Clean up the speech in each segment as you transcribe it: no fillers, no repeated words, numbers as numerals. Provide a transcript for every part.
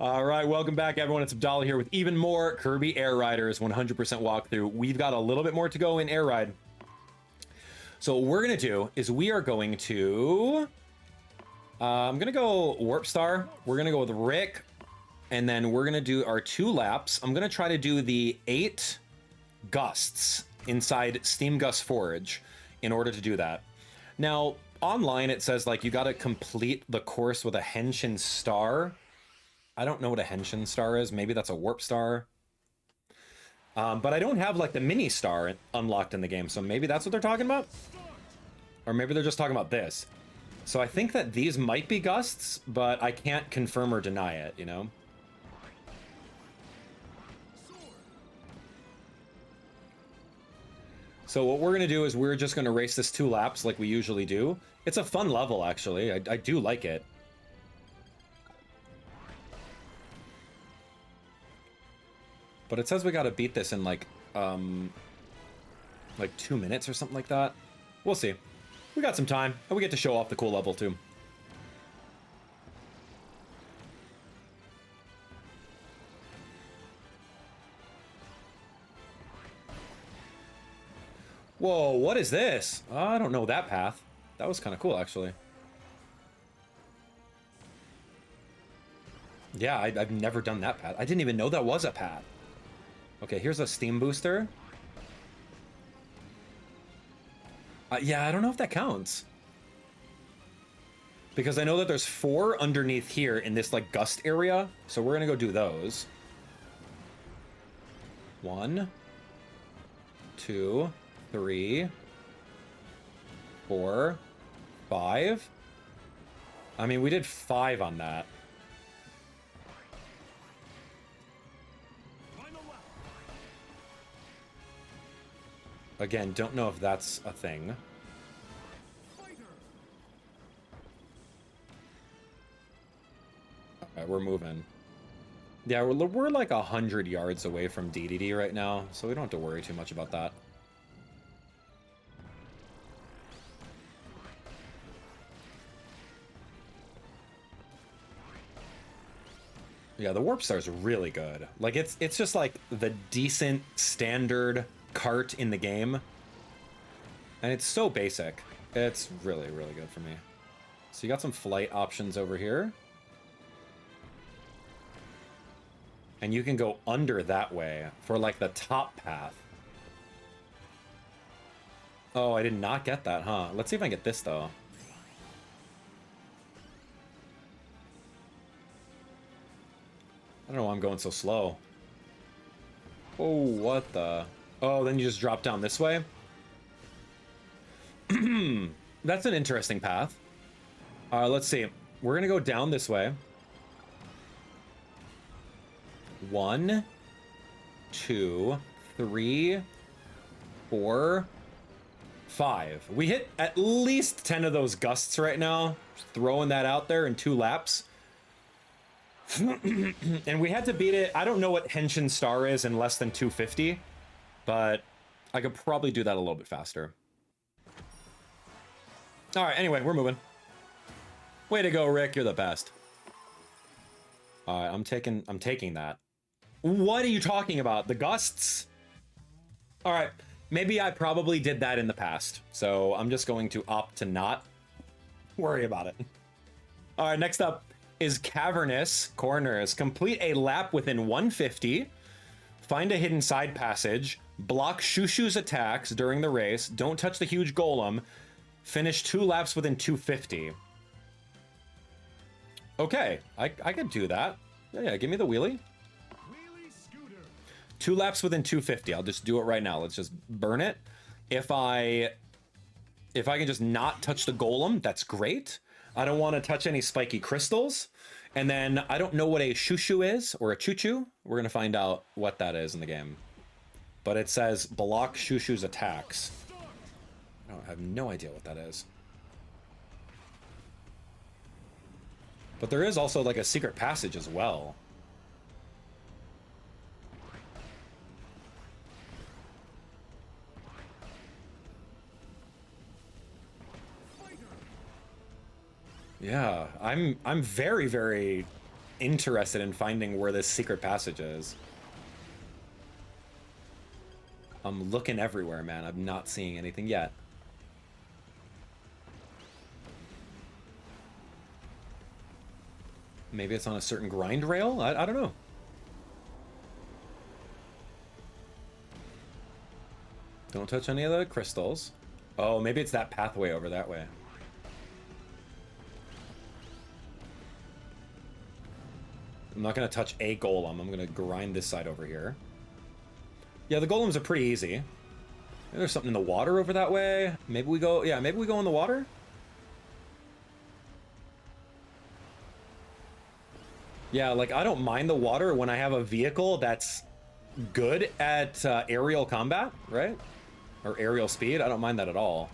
All right, welcome back, everyone. It's Abdallah here with even more Kirby Air Riders 100% walkthrough. We've got a little bit more to go in Air Ride. So what we're going to do is we are going to... I'm going to go Warp Star. We're going to go with Rick. And then we're going to do our 2 laps. I'm going to try to do the 8 gusts inside Steamgust Forge in order to do that. Now, online it says, like, you got to complete the course with a Henshin Star. I don't know what a Henshin Star is. Maybe that's a Warp Star. But I don't have, like, the Mini Star unlocked in the game, so maybe that's what they're talking about? Or maybe they're just talking about this. So I think that these might be gusts, but I can't confirm or deny it, you know? So what we're going to do is we're just going to race this 2 laps like we usually do. It's a fun level, actually. I do like it. But it says we gotta beat this in like 2 minutes or something like that. We'll see. We got some time, and we get to show off the cool level too. Whoa, what is this? I don't know that path. That was kind of cool, actually. Yeah, I've never done that path. I didn't even know that was a path. Okay, here's a steam booster. Yeah, I don't know if that counts. Because I know that there's 4 underneath here in this, like, gust area. So we're gonna go do those. 1, 2, 3, 4, 5. I mean, we did 5 on that. Again, don't know if that's a thing. Alright, we're moving. Yeah, we're like 100 yards away from DDD right now, so we don't have to worry too much about that. Yeah, the Warp Star's really good. Like, it's just like the decent standard cart in the game, and it's so basic. It's really, really good for me. So you got some flight options over here, and you can go under that way for like the top path. Oh, I did not get that, huh? Let's see if I can get this though. I don't know why I'm going so slow. Oh, what the... Oh, then you just drop down this way? That's an interesting path. Let's see. We're gonna go down this way. 1, 2, 3, 4, 5. We hit at least 10 of those gusts right now. Just throwing that out there in 2 laps. And we had to beat it. I don't know what Henshin Star is in less than 250. But I could probably do that a little bit faster. All right, anyway, we're moving. Way to go, Rick. You're the best. All right, I'm taking that. What are you talking about? The gusts? All right, maybe I probably did that in the past. So I'm just going to opt to not worry about it. All right, next up is Cavernous Corners. Complete a lap within 150. Find a hidden side passage. Block Shushu's attacks during the race. Don't touch the huge golem. Finish 2 laps within 250. Okay, I could do that. Yeah, give me the wheelie. 2 laps within 250. I'll just do it right now. Let's just burn it. If I can just not touch the golem, that's great. I don't want to touch any spiky crystals. And then I don't know what a Shushu is, or a Choo-Choo. We're going to find out what that is in the game. But it says block Shushu's attacks. I have no idea what that is. But there is also like a secret passage as well. Yeah, I'm very, very interested in finding where this secret passage is. I'm looking everywhere, man. I'm not seeing anything yet. Maybe it's on a certain grind rail? I don't know. Don't touch any of the crystals. Oh, maybe it's that pathway over that way. I'm not going to touch a golem. I'm going to grind this side over here. Yeah, the golems are pretty easy. Maybe there's something in the water over that way. Maybe we go... Yeah, maybe we go in the water? Yeah, like, I don't mind the water when I have a vehicle that's good at aerial combat, right? Or aerial speed. I don't mind that at all.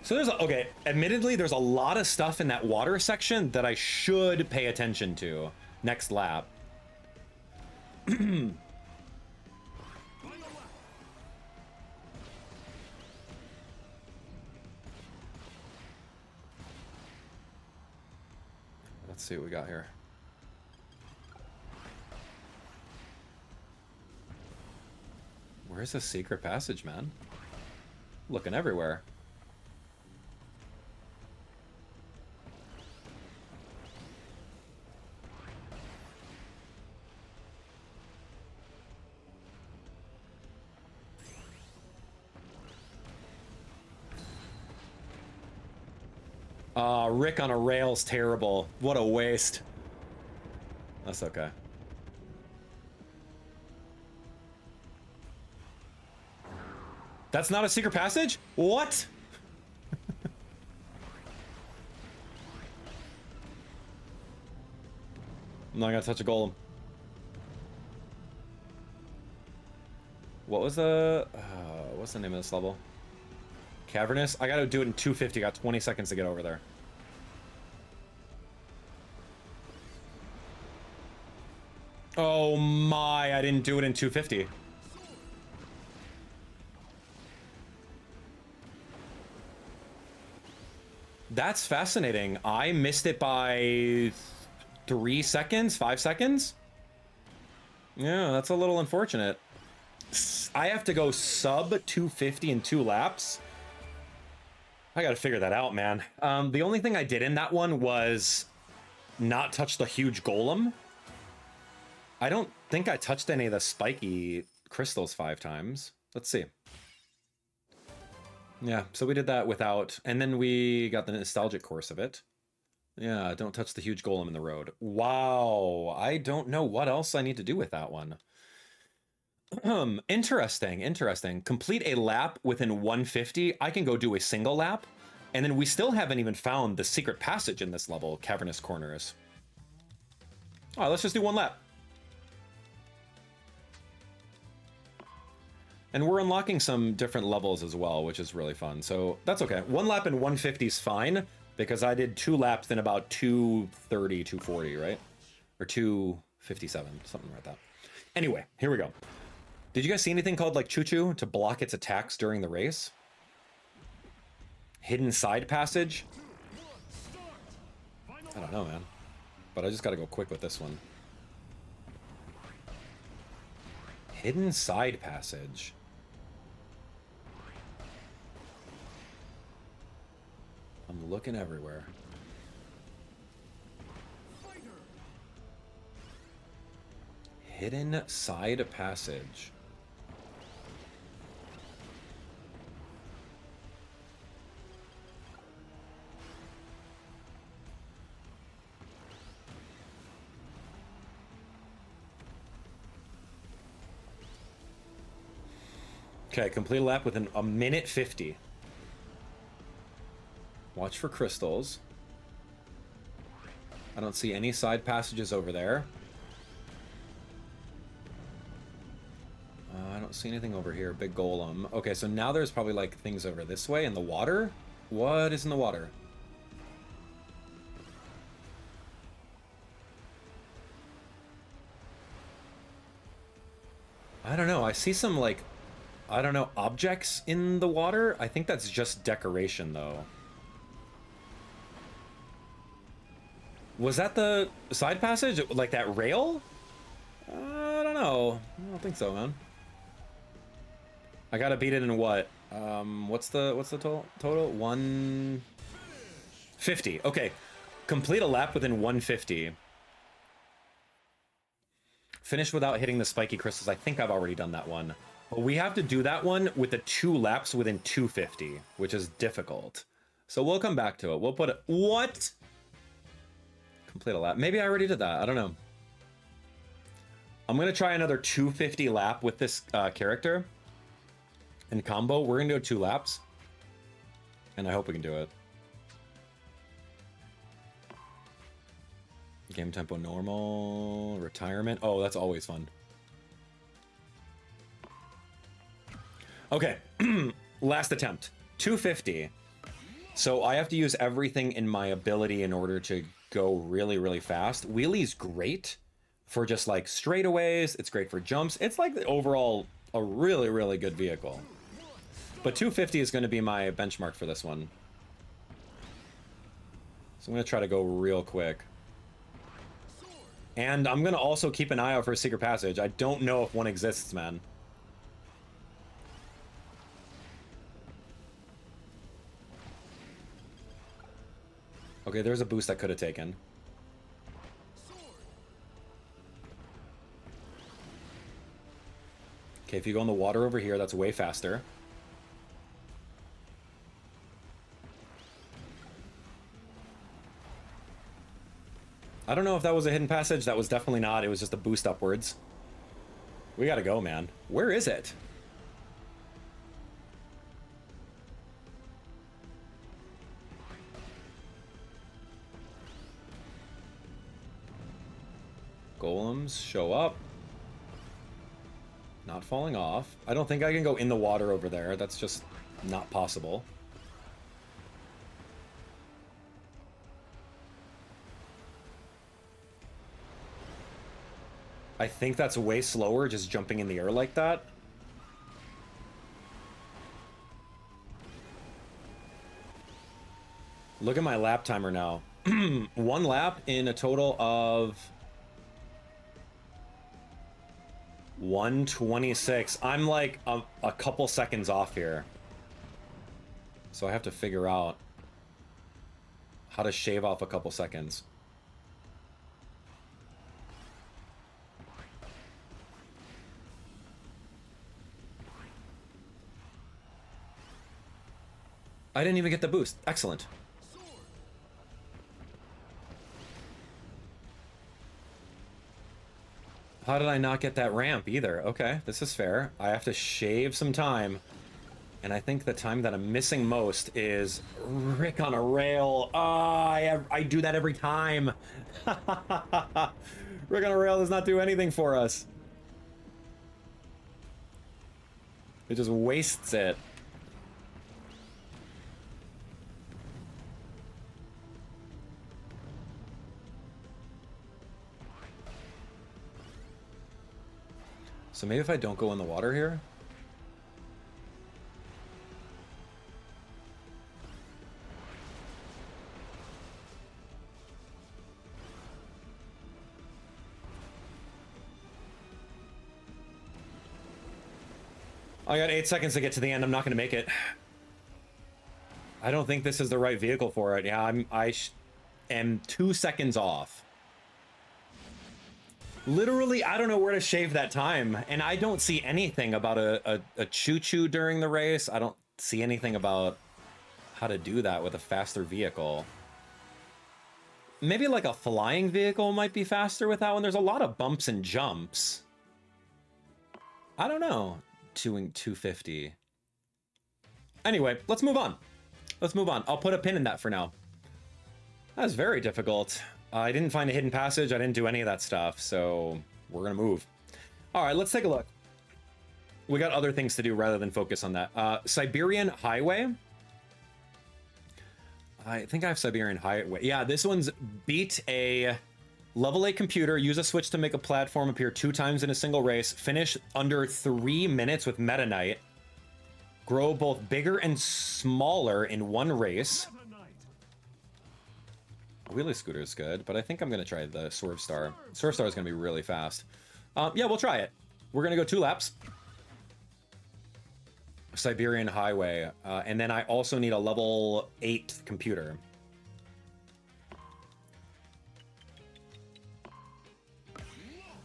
So there's... Okay, admittedly, there's a lot of stuff in that water section that I should pay attention to next lap. Let's see what we got here. Where's the secret passage, man? Looking everywhere. Rick on a rail's terrible. What a waste. That's okay. That's not a secret passage? What? I'm not gonna touch a golem. What was the... what's the name of this level? Cavernous? I gotta do it in 250. Got 20 seconds to get over there. Oh my, I didn't do it in 250. That's fascinating. I missed it by 3 seconds, 5 seconds. Yeah, that's a little unfortunate. I have to go sub 250 in 2 laps. I gotta figure that out, man. The only thing I did in that one was not touch the huge golem. I don't think I touched any of the spiky crystals 5 times. Let's see. Yeah, so we did that without, and then we got the nostalgic course of it. Yeah, don't touch the huge golem in the road. Wow, I don't know what else I need to do with that one. Interesting, interesting. Complete a lap within 150. I can go do a single lap, and then we still haven't even found the secret passage in this level, Cavernous Corners. All right, let's just do 1 lap. And we're unlocking some different levels as well, which is really fun. So that's okay. 1 lap in 150 is fine, because I did 2 laps in about 230, 240, right? Or 257, something like that. Anyway, here we go. Did you guys see anything called like Choo-Choo to block its attacks during the race? Hidden side passage? I don't know, man. But I just gotta go quick with this one. Hidden side passage. I'm looking everywhere. Hidden side passage. Okay, complete a lap within a minute 50. Watch for crystals. I don't see any side passages over there. I don't see anything over here. Big golem. Okay, so now there's probably like things over this way in the water. What is in the water? I don't know. I see some like, I don't know, objects in the water. I think that's just decoration though. Was that the side passage? Like that rail? I don't know. I don't think so, man. I gotta beat it in what? What's the total? 150. Okay. Complete a lap within 150. Finish without hitting the spiky crystals. I think I've already done that one. But we have to do that one with the 2 laps within 250, which is difficult. So we'll come back to it. We'll put it... What? Complete a lap. Maybe I already did that. I don't know. I'm going to try another 250 lap with this character. In combo, we're going to do 2 laps. And I hope we can do it. Game tempo normal. Retirement. Oh, that's always fun. Okay. Last attempt. 250. So I have to use everything in my ability in order to go really, really fast. Wheelie's great for just like straightaways. It's great for jumps. It's like overall a really, really good vehicle. But 250 is going to be my benchmark for this one. So I'm going to try to go real quick. And I'm going to also keep an eye out for a secret passage. I don't know if one exists, man. Okay, there's a boost I could have taken. Okay, if you go in the water over here, that's way faster. I don't know if that was a hidden passage. That was definitely not. It was just a boost upwards. We gotta go, man. Where is it? Golems show up. Not falling off. I don't think I can go in the water over there. That's just not possible. I think that's way slower, just jumping in the air like that. Look at my lap timer now. 1 lap in a total of 126. I'm like a couple seconds off here. So I have to figure out how to shave off a couple seconds. I didn't even get the boost. Excellent. How did I not get that ramp either? Okay, this is fair. I have to shave some time. And I think the time that I'm missing most is Rick on a rail. I do that every time. Rick on a rail does not do anything for us. It just wastes it. So maybe if I don't go in the water here? I got 8 seconds to get to the end. I'm not going to make it. I don't think this is the right vehicle for it. Yeah, I am 2 seconds off. Literally, I don't know where to shave that time. And I don't see anything about a choo-choo during the race. I don't see anything about how to do that with a faster vehicle. Maybe like a flying vehicle might be faster with that one. There's a lot of bumps and jumps. I don't know. 250. Anyway, let's move on. Let's move on. I'll put a pin in that for now. That was very difficult. I didn't find a hidden passage. I didn't do any of that stuff, so we're gonna move. All right, let's take a look. We got other things to do rather than focus on that. Cyberion Highway. I think I have Cyberion Highway. Yeah, this one's beat a level 8 computer, use a switch to make a platform appear 2 times in a single race, finish under 3 minutes with Meta Knight, grow both bigger and smaller in 1 race. Wheelie Scooter is good, but I think I'm going to try the Swerve Star. Swerve Star is going to be really fast. Yeah, we'll try it. We're going to go 2 laps. Cyberion Highway. And then I also need a level 8 computer.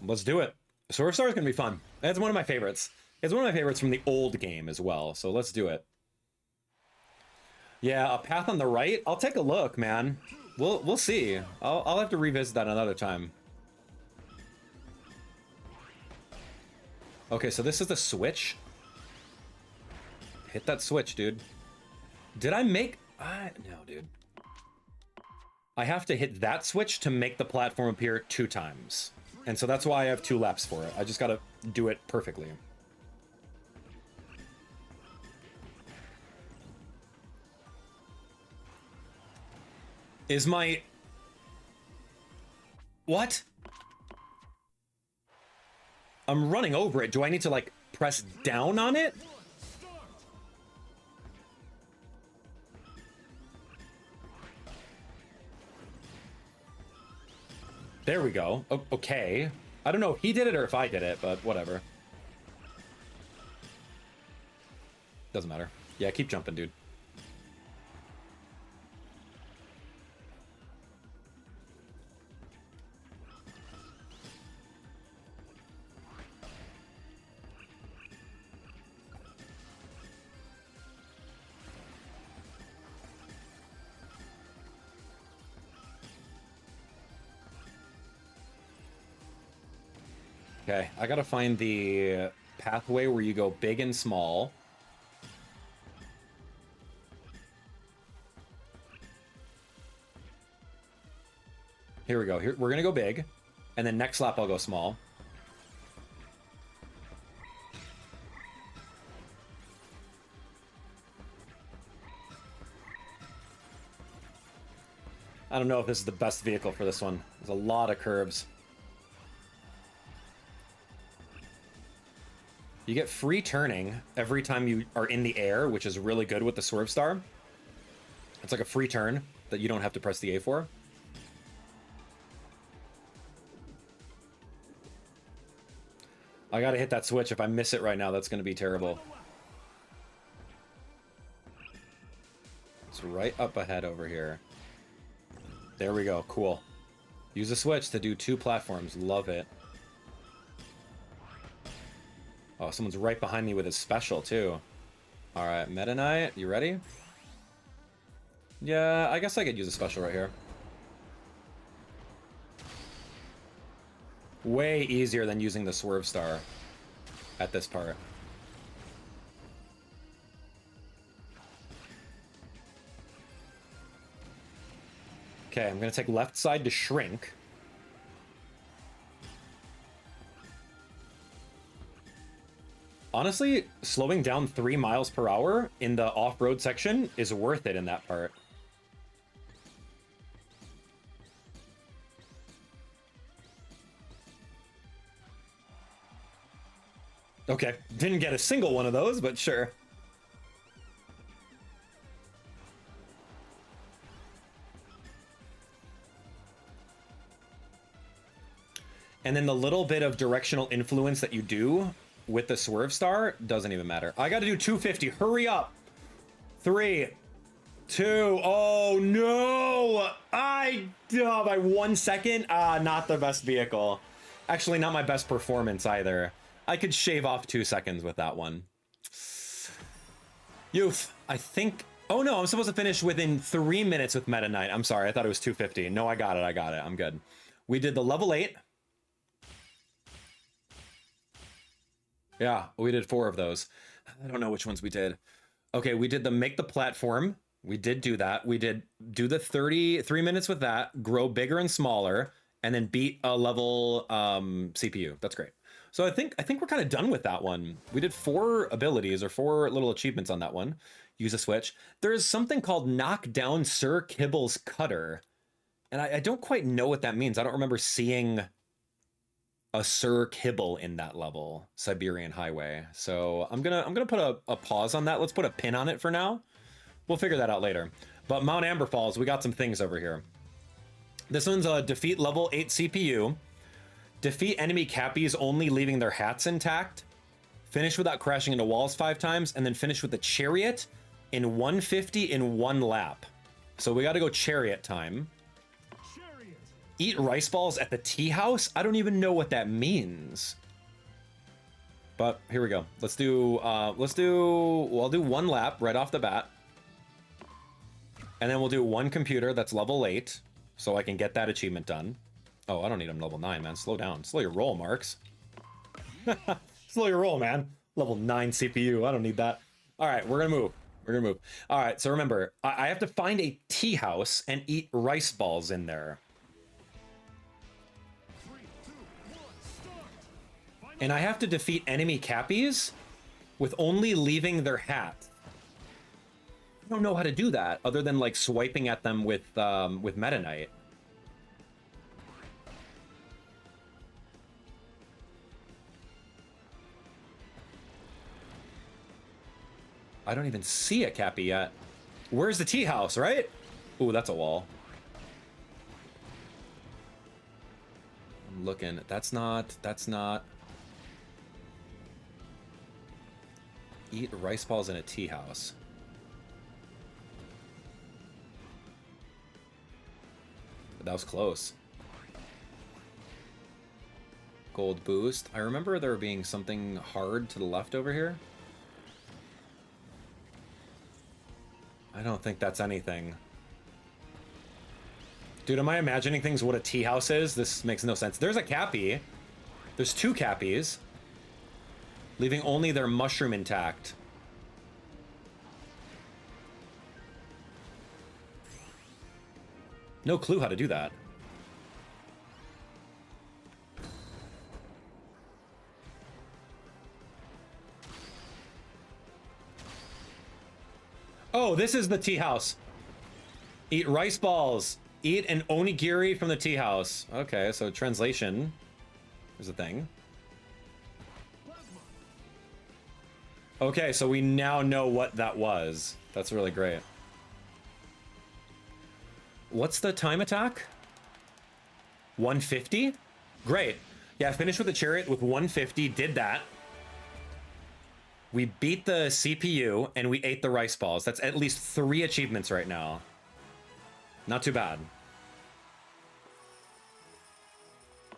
Let's do it. Swerve Star is going to be fun. That's one of my favorites. It's one of my favorites from the old game as well, so let's do it. Yeah, a path on the right? I'll take a look, man. We'll see. I'll have to revisit that another time. Okay, so this is the switch. Hit that switch, dude. Did I make... no, dude. I have to hit that switch to make the platform appear 2 times. And so that's why I have 2 laps for it. I just gotta do it perfectly. Is my... What? I'm running over it. Do I need to, like, press down on it? There we go. Okay. I don't know if he did it or if I did it, but whatever. Doesn't matter. Yeah, keep jumping, dude. Okay, I gotta find the pathway where you go big and small. Here we go. Here we're gonna go big, and then next lap I'll go small. I don't know if this is the best vehicle for this one. There's a lot of curbs. You get free turning every time you are in the air, which is really good with the Swerve Star. It's like a free turn that you don't have to press the A for. I gotta hit that switch. If I miss it right now, that's gonna be terrible. It's right up ahead over here. There we go. Cool. Use the switch to do 2 platforms. Love it. Oh, someone's right behind me with his special, too. Alright, Meta Knight, you ready? Yeah, I guess I could use a special right here. Way easier than using the Swerve Star at this part. Okay, I'm gonna take left side to shrink. Honestly, slowing down 3 miles per hour in the off-road section is worth it in that part. Okay, didn't get a single one of those, but sure. And then the little bit of directional influence that you do with the Swerve Star doesn't even matter. I gotta do 250. Hurry up. 3, 2. Oh no! By 1 second. Not the best vehicle. Actually, not my best performance either. I could shave off 2 seconds with that one. Youth, I think... Oh no, I'm supposed to finish within 3 minutes with Meta Knight. I'm sorry, I thought it was 250. No, I got it. I'm good. We did the level 8. Yeah, we did 4 of those. I don't know which ones we did. Okay, we did the make the platform. We did do that. We did do the 33 minutes with that, grow bigger and smaller, and then beat a level CPU. That's great. So I think we're kind of done with that one. We did 4 abilities or 4 little achievements on that one. Use a switch. There's something called knock down Sir Kibble's cutter. And I don't quite know what that means. I don't remember seeing a Sir Kibble in that level, Cyberion Highway. So I'm gonna put a pause on that. Let's put a pin on it for now. We'll figure that out later. But Mount Amberfalls, we got some things over here. This one's a defeat level 8 CPU. Defeat enemy cappies only leaving their hats intact. Finish without crashing into walls 5 times, and then finish with the chariot in 150 in 1 lap. So we got to go chariot time. Chariot. Eat rice balls at the tea house? I don't even know what that means. But here we go. I'll do 1 lap right off the bat. And then we'll do 1 computer that's level 8, so I can get that achievement done. Oh, I don't need him level 9, man. Slow down. Slow your roll, Marks. Slow your roll, man. Level 9 CPU. I don't need that. All right, we're gonna move. We're gonna move. All right, so remember, I have to find a tea house and eat rice balls in there. 3, 2, 1, start. And I have to defeat enemy cappies with only leaving their hat. I don't know how to do that other than like swiping at them with Meta Knight. I don't even see a cappy yet. Where's the tea house, right? Ooh, that's a wall. I'm looking. That's not. Eat rice balls in a tea house. But that was close. Gold boost. I remember there being something hard to the left over here. I don't think that's anything. Dude, am I imagining things what a tea house is? This makes no sense. There's a cappy. There's 2 cappies. Leaving only their mushroom intact. No clue how to do that. Oh, this is the tea house. Eat rice balls. Eat an onigiri from the tea house. Okay, so translation. There's a thing. Okay, so we now know what that was. That's really great. What's the time attack? 150? Great. Yeah, finished with the chariot with 150. Did that. We beat the CPU, and we ate the rice balls. That's at least 3 achievements right now. Not too bad.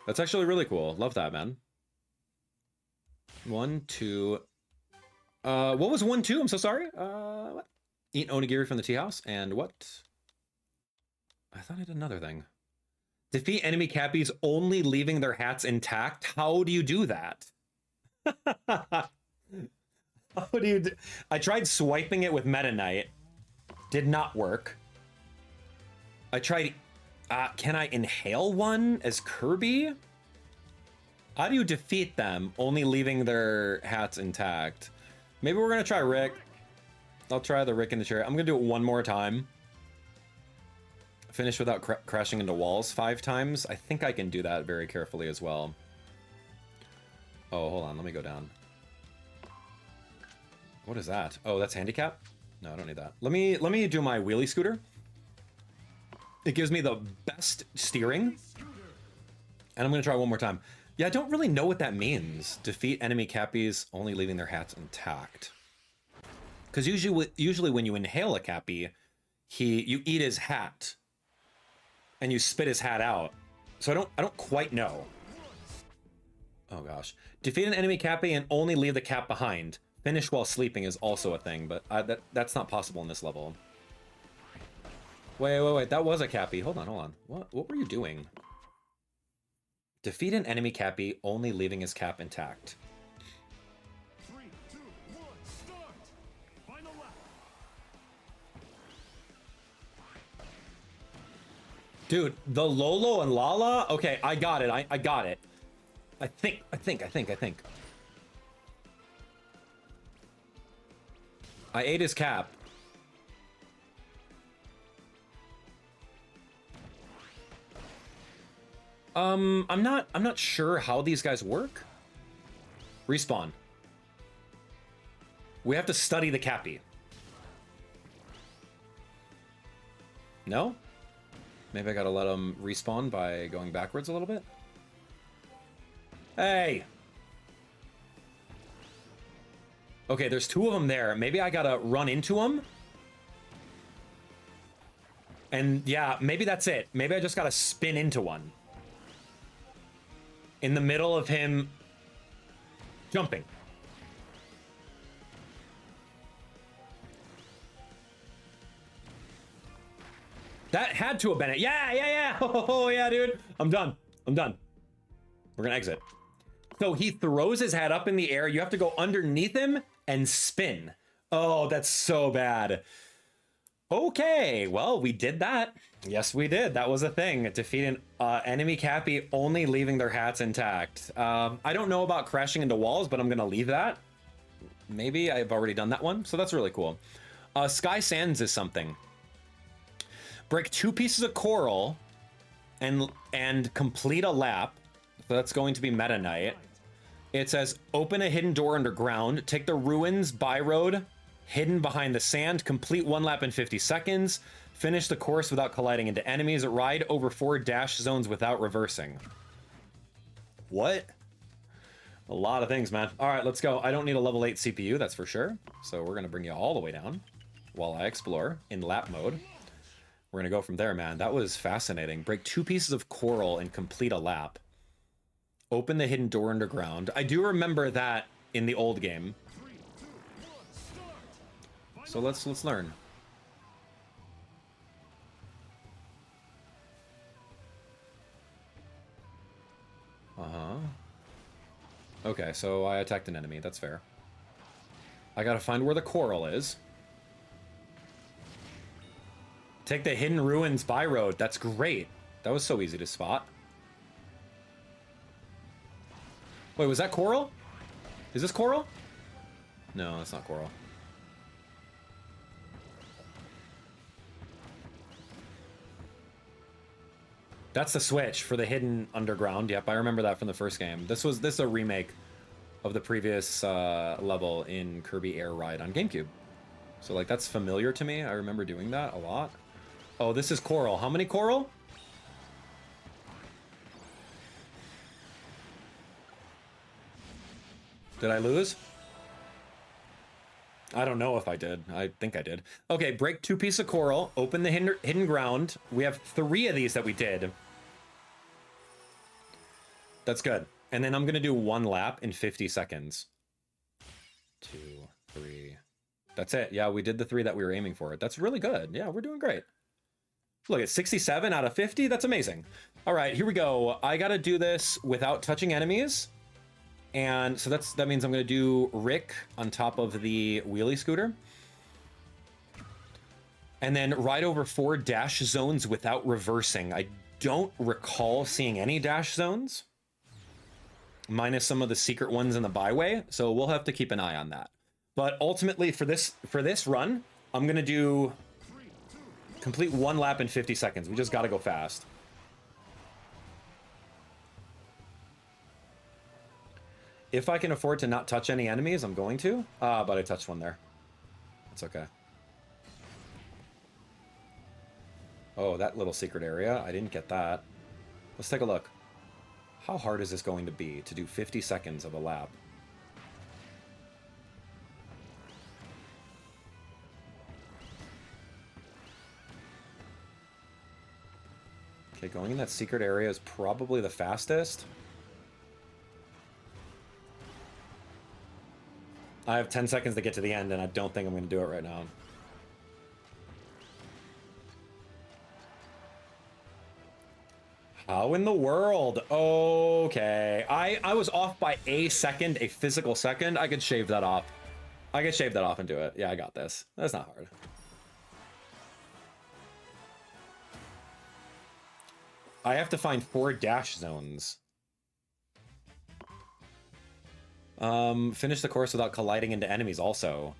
That's actually really cool. Love that, man. 1, 2... what was 1, 2? I'm so sorry. What? Eat onigiri from the tea house, and what? I thought I did another thing. Defeat enemy cappies only leaving their hats intact. How do you do that? How do you do? I tried swiping it with Meta Knight. Did not work. I tried... can I inhale one as Kirby? How do you defeat them, only leaving their hats intact? Maybe we're going to try Rick. I'll try the Rick in the chair. I'm going to do it 1 more time. Finish without crashing into walls 5 times. I think I can do that very carefully as well. Oh, hold on. Let me go down. What is that? Oh, that's handicap? No, I don't need that. Let me do my wheelie scooter. It gives me the best steering. And I'm going to try 1 more time. Yeah, I don't really know what that means. Defeat enemy cappies, only leaving their hats intact. Because usually when you inhale a cappy, you eat his hat. And you spit his hat out. So I don't quite know. Oh gosh. Defeat an enemy cappy and only leave the cap behind. Finish while sleeping is also a thing, but that's not possible in this level. Wait. That was a cappy. Hold on. What were you doing? Defeat an enemy cappy, only leaving his cap intact. 3, 2, 1, start. Final lap. Dude, the Lolo and Lala? Okay, I got it. I got it. I think. I ate his cap. I'm not sure how these guys work. Respawn. We have to study the cappy. No? Maybe I gotta let them respawn by going backwards a little bit. Hey! Okay, there's 2 of them there. Maybe I gotta run into them. And yeah, maybe that's it. Maybe I just gotta spin into one. In the middle of him jumping. That had to have been it. Yeah. Oh, yeah, dude. I'm done. We're gonna exit. So he throws his hat up in the air. You have to go underneath him and spin. Oh, that's so bad. Okay, well, we did that. Yes, we did. That was a thing. Defeat an enemy Cappy only leaving their hats intact. I don't know about crashing into walls, but I'm gonna leave that. Maybe I've already done that one, so that's really cool. Sky Sands is something. Break 2 pieces of coral and complete a lap. So that's going to be Meta Knight. It says, open a hidden door underground, take the ruins by road, hidden behind the sand, complete 1 lap in 50 seconds, finish the course without colliding into enemies, ride over 4 dash zones without reversing. What? A lot of things, man. All right, let's go. I don't need a level 8 CPU, that's for sure. So we're gonna bring you all the way down while I explore in lap mode. We're gonna go from there, man. That was fascinating. Break 2 pieces of coral and complete a lap. Open the hidden door underground. I do remember that in the old game. 3, 2, 1, start. So let's learn. Okay, so I attacked an enemy. That's fair. I gotta find where the coral is. Take the hidden ruins by road. That's great. That was so easy to spot. Wait, was that coral? Is this coral? No, that's not coral. That's the switch for the hidden underground. Yep, I remember that from the first game. This is a remake of the previous level in Kirby Air Ride on GameCube. So like that's familiar to me. I remember doing that a lot. Oh, this is coral. How many coral? Did I lose? I don't know if I did. I think I did. Okay, break 2 pieces of coral. Open the hidden ground. We have 3 of these that we did. That's good. And then I'm going to do 1 lap in 50 seconds. 2, 3. That's it. Yeah, we did the 3 that we were aiming for. That's really good. Yeah, we're doing great. Look at 67 out of 50. That's amazing. All right, here we go. I got to do this without touching enemies. And so that means I'm going to do Rick on top of the wheelie scooter. And then ride over 4 dash zones without reversing. I don't recall seeing any dash zones, minus some of the secret ones in the byway. So we'll have to keep an eye on that. But ultimately for this run, I'm going to do complete 1 lap in 50 seconds. We just got to go fast. If I can afford to not touch any enemies, I'm going to. But I touched one there. It's okay. Oh, that little secret area. I didn't get that. Let's take a look. How hard is this going to be to do 50 seconds of a lap? Okay, going in that secret area is probably the fastest. I have 10 seconds to get to the end, and I don't think I'm going to do it right now. How in the world? Okay. I was off by a second, a physical second. I could shave that off. I could shave that off and do it. Yeah, I got this. That's not hard. I have to find 4 dash zones. Finish the course without colliding into enemies also.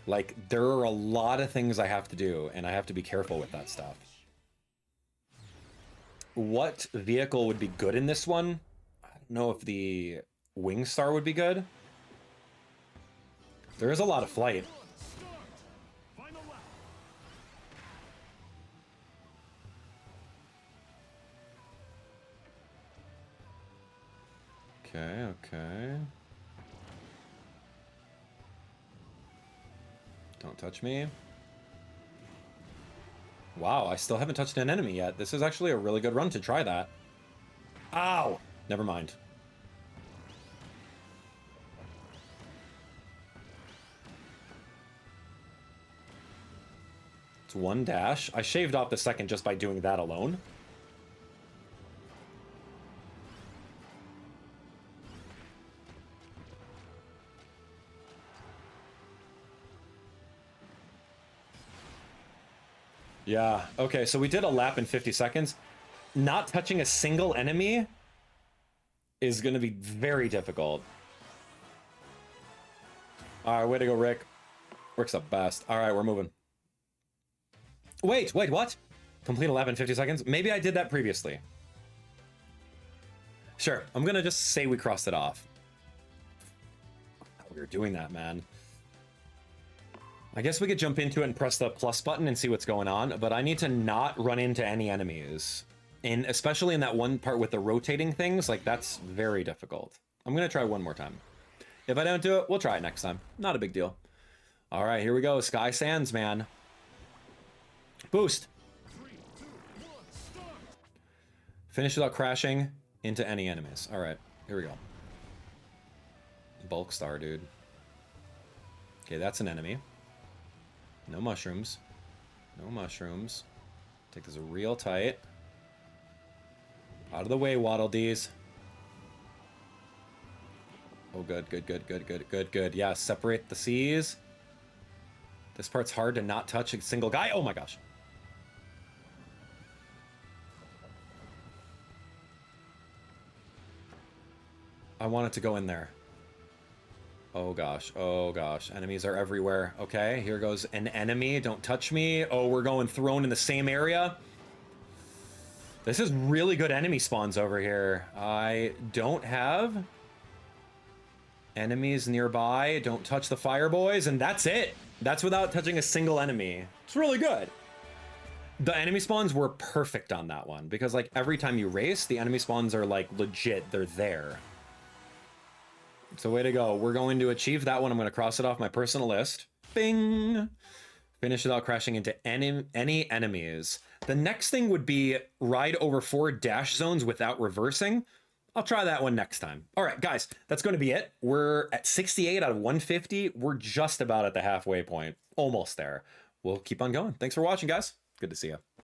Like, there are a lot of things I have to do, and I have to be careful with that stuff. What vehicle would be good in this one? I don't know if the Wing Star would be good. There is a lot of flight. Okay, okay. Don't touch me. Wow, I still haven't touched an enemy yet. This is actually a really good run to try that. Ow! Never mind. It's one dash. I shaved off the second just by doing that alone. Yeah, okay, so we did a lap in 50 seconds. Not touching a single enemy is going to be very difficult. All right, way to go, Rick. Rick's the best. All right, we're moving. Wait, what? Complete a lap in 50 seconds? Maybe I did that previously. Sure, I'm going to just say we crossed it off. We were doing that, man. I guess we could jump into it and press the plus button and see what's going on, but I need to not run into any enemies. And especially in that one part with the rotating things, like that's very difficult. I'm gonna try one more time. If I don't do it, we'll try it next time. Not a big deal. All right, here we go. Sky Sands, man. Boost. 3, 2, 1, start! Finish without crashing into any enemies. All right, here we go. Bulk star, dude. Okay, that's an enemy. No mushrooms. No mushrooms. Take this real tight. Out of the way, Waddle Dees. Oh, good. Yeah, separate the C's. This part's hard to not touch a single guy. Oh my gosh. I want it to go in there. Oh gosh, enemies are everywhere. Okay, here goes an enemy. Don't touch me. Oh, we're going thrown in the same area. This is really good enemy spawns over here. I don't have enemies nearby. Don't touch the fire boys, and that's it. That's without touching a single enemy. It's really good. The enemy spawns were perfect on that one because like every time you race, the enemy spawns are like legit. They're there. So way to go. We're going to achieve that one. I'm going to cross it off my personal list. Bing! Finish without crashing into any enemies. The next thing would be ride over 4 dash zones without reversing. I'll try that one next time. All right, guys, that's going to be it. We're at 68 out of 150. We're just about at the halfway point. Almost there. We'll keep on going. Thanks for watching, guys. Good to see you.